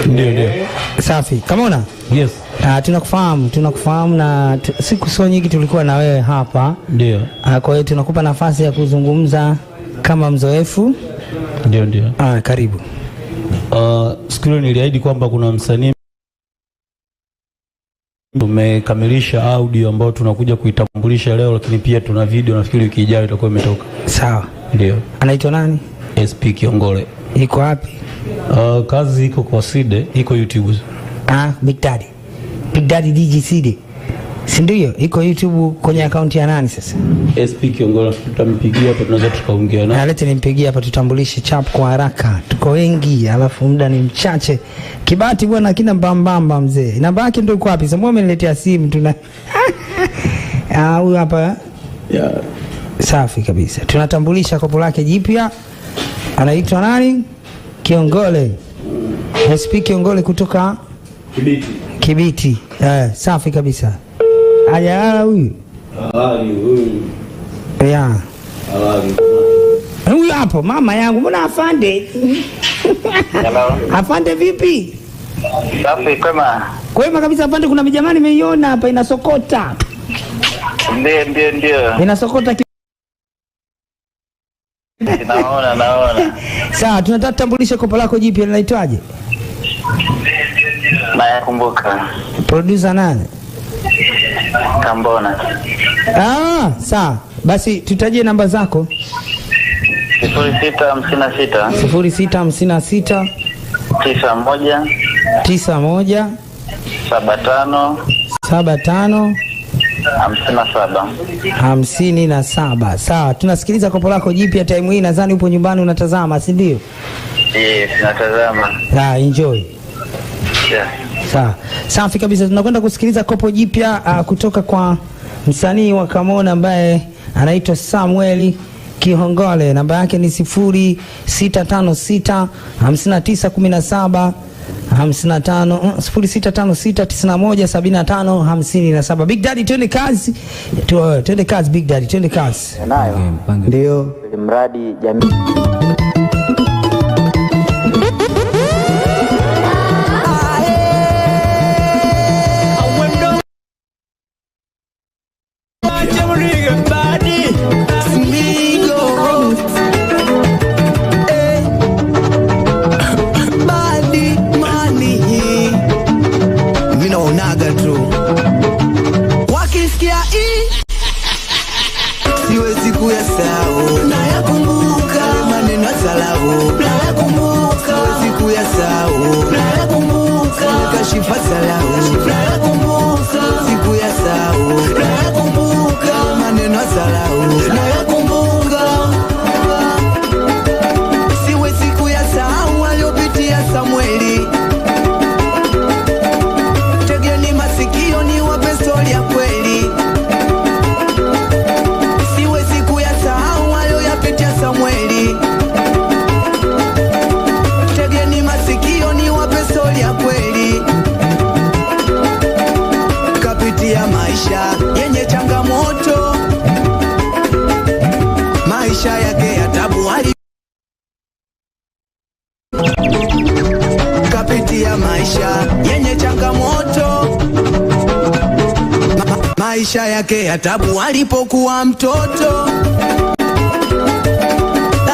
Ndio. Safi. Kamona? Yes. Tunakufahamu na siku sio nyingi tulikuwa na wewe hapa. Ndio. Kwa hiyo tunakupa nafasi ya kuzungumza kama mzoefu. Ndio. Karibu. Siku ile niliahidi kwamba kuna msanii tumekamilisha audio ambayo tunakuja kuitambulisha leo, lakini pia tuna video, nafikiri wiki ijayo itakuwa imetoka. Sawa. Ndio. Anaitwa nani? SP Kiongole. Iko wapi? Kazi iko kwa Side, iko YouTube. Big Daddy DJ Side. Si ndio? Iko YouTube kwenye akaunti ya nani sasa? SP Kiongole, tutampigia hapa, tunaweza tukaongea naye. Lete nimpigie hapa tutambulishe chap kwa haraka. Tuko wengi, alafu muda ni mchache. Kibati bwana kina mbambamba mzee. Namba yake ndio iko wapi? Sasa ameniletea simu tuna. Huyu hapa. Yeah. Safi kabisa. Tunatambulisha kopo lake jipya. Anaitwa nani? Kiongole. SP Kiongole kutoka Kibiti. Safi kabisa. Haya huyu. Huyu. Yeah. Huyu hapo mama yangu, mbona afande? Hello. Afande vipi? Safi kwema. Kwema kabisa afande, kuna mijamani nimeiona hapa inasokota. Ndio. Inasokota Naona. Sawa, tunataka tambulisha kopo lako jipya linaitwaje? Nakumbuka. Producer nani? Kambona. Sawa. Basi tutajie namba zako. 0656 0656 91 91 75 75 57. Sawa, tunasikiliza kopo lako jipya time hii, nadhani upo nyumbani unatazama, si ndio? Yes, natazama. Enjoy. Yeah. Sawa. Safi kabisa, tunakwenda kusikiliza kopo jipya kutoka kwa msanii wa Kamona ambaye anaitwa Samuel Kihongole. Namba yake ni 0656 5917 55 0656 91 75 57. Big Daddy twende kazi. Twende kazi Big Daddy, twende kazi. Nayo. Ndio. Mradi jamii. Maisha yake ya tabu alipokuwa mtoto,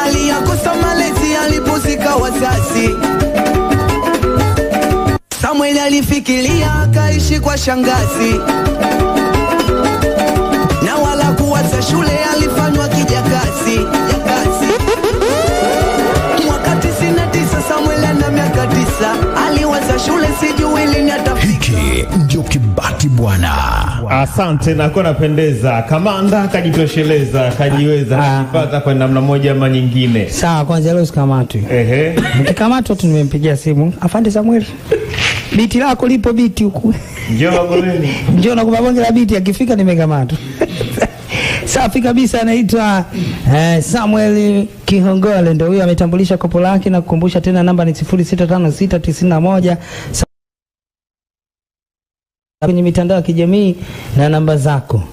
aliyakosa malezi alipozika wazazi. Samuel alifikiria akaishi kwa shangazi, na wala kuwaza shule alifanywa kijakazi. Mwaka 99 Samuel ana miaka 9, aliwaza shule sijui lini atafika. Hiki ndio Kibati bwana. Asante, na kwa napendeza. Kamanda kajitosheleza, kajiweza, hajipata kwa namna moja ama nyingine. Sawa, kwanza leo sikamatwi. Mkikamatwa tu nimempigia simu. Afande Samuel. Biti lako lipo biti huku. Njoo magoleni. Njoo na kubabonge la biti, akifika nimekamatwa. Safi kabisa, anaitwa Samuel Kihongole, ndio huyo ametambulisha kopo lake, na kukumbusha tena namba ni 065691 kwenye mitandao ya kijamii na namba zako.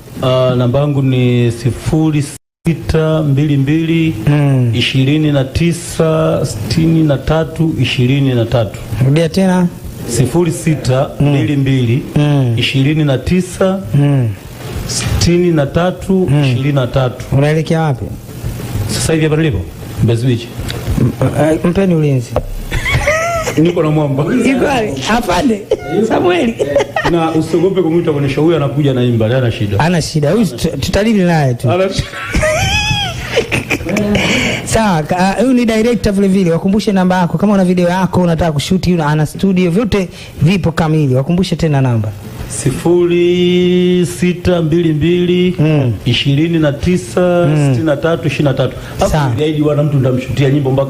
Namba yangu ni 0656 0622 29 63 23. Rudia tena. 0622 29 63 23. Unaelekea wapi? Sasa hivi hapa nilipo Mbezi Beach. Mpeni ulinzi. Niko na mwamba. Ikwali, afande. Samueli. Na usiogope kumuita kwenye show, huyu anakuja na imba, hana shida. Ana shida. Huyu tutadili naye tu. Sawa, huyu ni director vile vile. Wakumbushe namba yako kama una video yako unataka kushuti, ana studio, vyote vipo kamili. Wakumbushe tena namba. 0622 29 63 23. Hapo ndio wana mtu ndamshutia nyimbo mpaka